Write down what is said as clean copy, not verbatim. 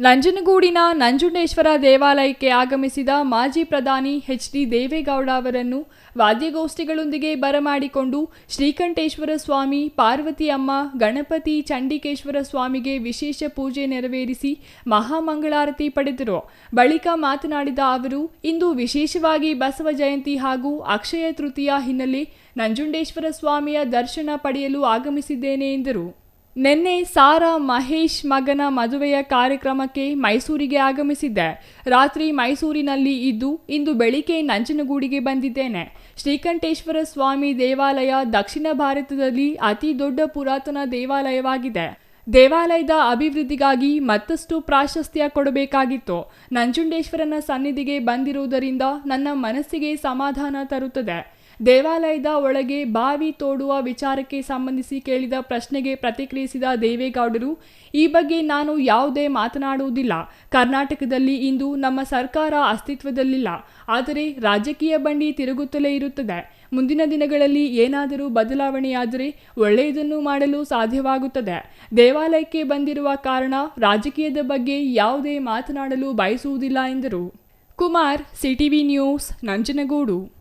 ನಂಜನಗೂಡಿನ ನಂಜುಂಡೇಶ್ವರ ದೇವಾಲಯಕ್ಕೆ ಆಗಮಿಸಿದ ಮಾಜಿ ಪ್ರಧಾನಿ ಎಚ್.ಡಿ. ದೇವೇಗೌಡ ಅವರನ್ನು ವಾದ್ಯಗೋಷ್ಠಿಗಳೊಂದಿಗೆ ಬರಮಾಡಿಕೊಂಡು ಶ್ರೀಕಂಠೇಶ್ವರ ಸ್ವಾಮಿ, ಪಾರ್ವತಿ ಅಮ್ಮ, ಗಣಪತಿ, ಚಂಡಿಕೇಶ್ವರ ಸ್ವಾಮಿಗೆ ವಿಶೇಷ ಪೂಜೆ ನೆರವೇರಿಸಿ ಮಹಾಮಂಗಳಾರತಿ ಪಡೆದರು. ಬಳಿಕ ಮಾತನಾಡಿದ ಅವರು, ಇಂದು ವಿಶೇಷವಾಗಿ ಬಸವ ಜಯಂತಿ ಹಾಗೂ ಅಕ್ಷಯ ತೃತೀಯ ಹಿನ್ನೆಲೆ ನಂಜುಂಡೇಶ್ವರ ಸ್ವಾಮಿಯ ದರ್ಶನ ಪಡೆಯಲು ಆಗಮಿಸಿದ್ದೇನೆ ಎಂದರು. ನಿನ್ನೆ ಸಾರಾ ಮಹೇಶ್ ಮಗನ ಮದುವೆಯ ಕಾರ್ಯಕ್ರಮಕ್ಕೆ ಮೈಸೂರಿಗೆ ಆಗಮಿಸಿದ್ದೆ. ರಾತ್ರಿ ಮೈಸೂರಿನಲ್ಲಿ ಇದ್ದು ಇಂದು ಬೆಳಿಗ್ಗೆ ನಂಜನಗೂಡಿಗೆ ಬಂದಿದ್ದೇನೆ. ಶ್ರೀಕಂಠೇಶ್ವರ ಸ್ವಾಮಿ ದೇವಾಲಯ ದಕ್ಷಿಣ ಭಾರತದಲ್ಲಿ ಅತಿ ದೊಡ್ಡ ಪುರಾತನ ದೇವಾಲಯವಾಗಿದೆ. ದೇವಾಲಯದ ಅಭಿವೃದ್ಧಿಗಾಗಿ ಮತ್ತಷ್ಟು ಪ್ರಾಶಸ್ತ್ಯ ಕೊಡಬೇಕಾಗಿತ್ತು. ನಂಜುಂಡೇಶ್ವರನ ಸನ್ನಿಧಿಗೆ ಬಂದಿರುವುದರಿಂದ ನನ್ನ ಮನಸ್ಸಿಗೆ ಸಮಾಧಾನ ತರುತ್ತದೆ. ದೇವಾಲಯದ ಒಳಗೆ ಬಾವಿ ತೋಡುವ ವಿಚಾರಕ್ಕೆ ಸಂಬಂಧಿಸಿ ಕೇಳಿದ ಪ್ರಶ್ನೆಗೆ ಪ್ರತಿಕ್ರಿಯಿಸಿದ ದೇವೇಗೌಡರು, ಈ ಬಗ್ಗೆ ನಾನು ಯಾವುದೇ ಮಾತನಾಡುವುದಿಲ್ಲ. ಕರ್ನಾಟಕದಲ್ಲಿ ಇಂದು ನಮ್ಮ ಸರ್ಕಾರ ಅಸ್ತಿತ್ವದಲ್ಲಿಲ್ಲ. ಆದರೆ ರಾಜಕೀಯ ಬಂಡಿ ತಿರುಗುತ್ತಲೇ ಇರುತ್ತದೆ. ಮುಂದಿನ ದಿನಗಳಲ್ಲಿ ಏನಾದರೂ ಬದಲಾವಣೆಯಾದರೆ ಒಳ್ಳೆಯದನ್ನು ಮಾಡಲು ಸಾಧ್ಯವಾಗುತ್ತದೆ. ದೇವಾಲಯಕ್ಕೆ ಬಂದಿರುವ ಕಾರಣ ರಾಜಕೀಯದ ಬಗ್ಗೆ ಯಾವುದೇ ಮಾತನಾಡಲು ಬಯಸುವುದಿಲ್ಲ ಎಂದರು. Kumar, CTV news, Nanjangud.